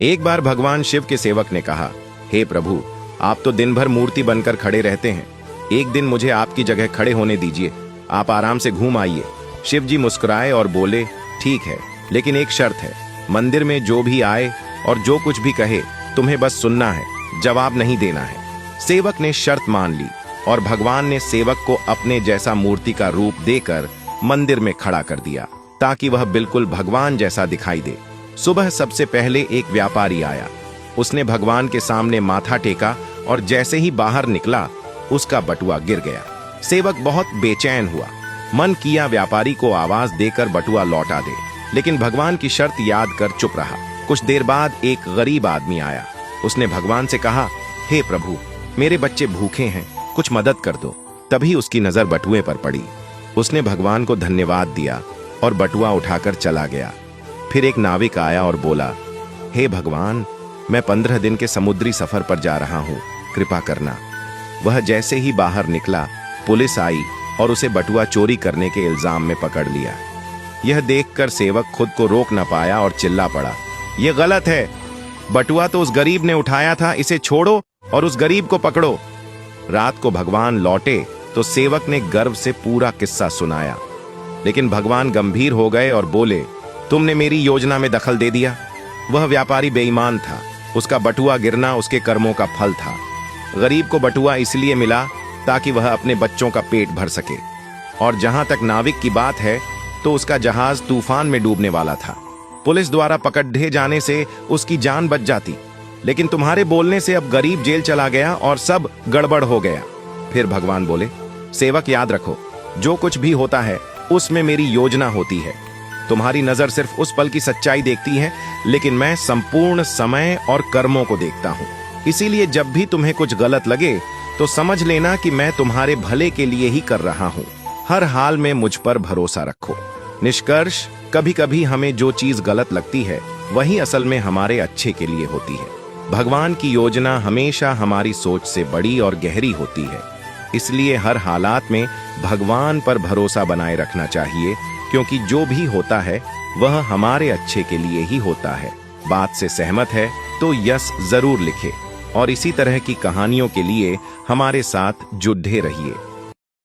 एक बार भगवान शिव के सेवक ने कहा, हे प्रभु, आप तो दिन भर मूर्ति बनकर खड़े रहते हैं। एक दिन मुझे आपकी जगह खड़े होने दीजिए, आप आराम से घूम आइए। शिव जी मुस्कुराए और बोले, ठीक है, लेकिन एक शर्त है। मंदिर में जो भी आए और जो कुछ भी कहे, तुम्हें बस सुनना है, जवाब नहीं देना है। सेवक ने शर्त मान ली और भगवान ने सेवक को अपने जैसा मूर्ति का रूप देकर मंदिर में खड़ा कर दिया, ताकि वह बिल्कुल भगवान जैसा दिखाई दे। सुबह सबसे पहले एक व्यापारी आया। उसने भगवान के सामने माथा टेका और जैसे ही बाहर निकला, उसका बटुआ गिर गया। सेवक बहुत बेचैन हुआ। मन किया व्यापारी को आवाज देकर बटुआ लौटा दे, लेकिन भगवान की शर्त याद कर चुप रहा। कुछ देर बाद एक गरीब आदमी आया। उसने भगवान से कहा, हे प्रभु, मेरे बच्चे भूखे हैं, कुछ मदद कर दो। तभी उसकी नजर बटुए पर पड़ी। उसने भगवान को धन्यवाद दिया और बटुआ उठाकर चला गया। फिर एक नाविक आया और बोला, हे भगवान, मैं 15 दिन के समुद्री सफर पर जा रहा हूँ, कृपा करना। वह जैसे ही बाहर निकला, पुलिस आई और उसे बटुआ चोरी करने के इल्जाम में पकड़ लिया। यह देखकर सेवक खुद को रोक न पाया और चिल्ला पड़ा, यह गलत है। बटुआ तो उस गरीब ने उठाया था, इसे छोड़ो और उस गरीब को पकड़ो। रात को भगवान लौटे तो सेवक ने गर्व से पूरा किस्सा सुनाया, लेकिन भगवान गंभीर हो गए और बोले, तुमने मेरी योजना में दखल दे दिया। वह व्यापारी बेईमान था, उसका बटुआ गिरना उसके कर्मों का फल था। गरीब को बटुआ इसलिए मिला ताकि वह अपने बच्चों का पेट भर सके। और जहां तक नाविक की बात है, तो उसका जहाज तूफान में डूबने वाला था। पुलिस द्वारा पकड़े जाने से उसकी जान बच जाती, लेकिन तुम्हारे बोलने से अब गरीब जेल चला गया और सब गड़बड़ हो गया। फिर भगवान बोले, सेवक याद रखो, जो कुछ भी होता है उसमें मेरी योजना होती है। तुम्हारी नजर सिर्फ उस पल की सच्चाई देखती है, लेकिन मैं संपूर्ण समय और कर्मों को देखता हूँ। इसीलिए जब भी तुम्हें कुछ गलत लगे तो समझ लेना कि मैं तुम्हारे भले के लिए ही कर रहा हूँ। हर हाल में मुझ पर भरोसा रखो। निष्कर्ष, कभी कभी हमें जो चीज गलत लगती है, वही असल में हमारे अच्छे के लिए होती है। भगवान की योजना हमेशा हमारी सोच से बड़ी और गहरी होती है। इसलिए हर हालात में भगवान पर भरोसा बनाए रखना चाहिए, क्योंकि जो भी होता है वह हमारे अच्छे के लिए ही होता है। बात से सहमत है तो यस जरूर लिखे और इसी तरह की कहानियों के लिए हमारे साथ जुड़े रहिए।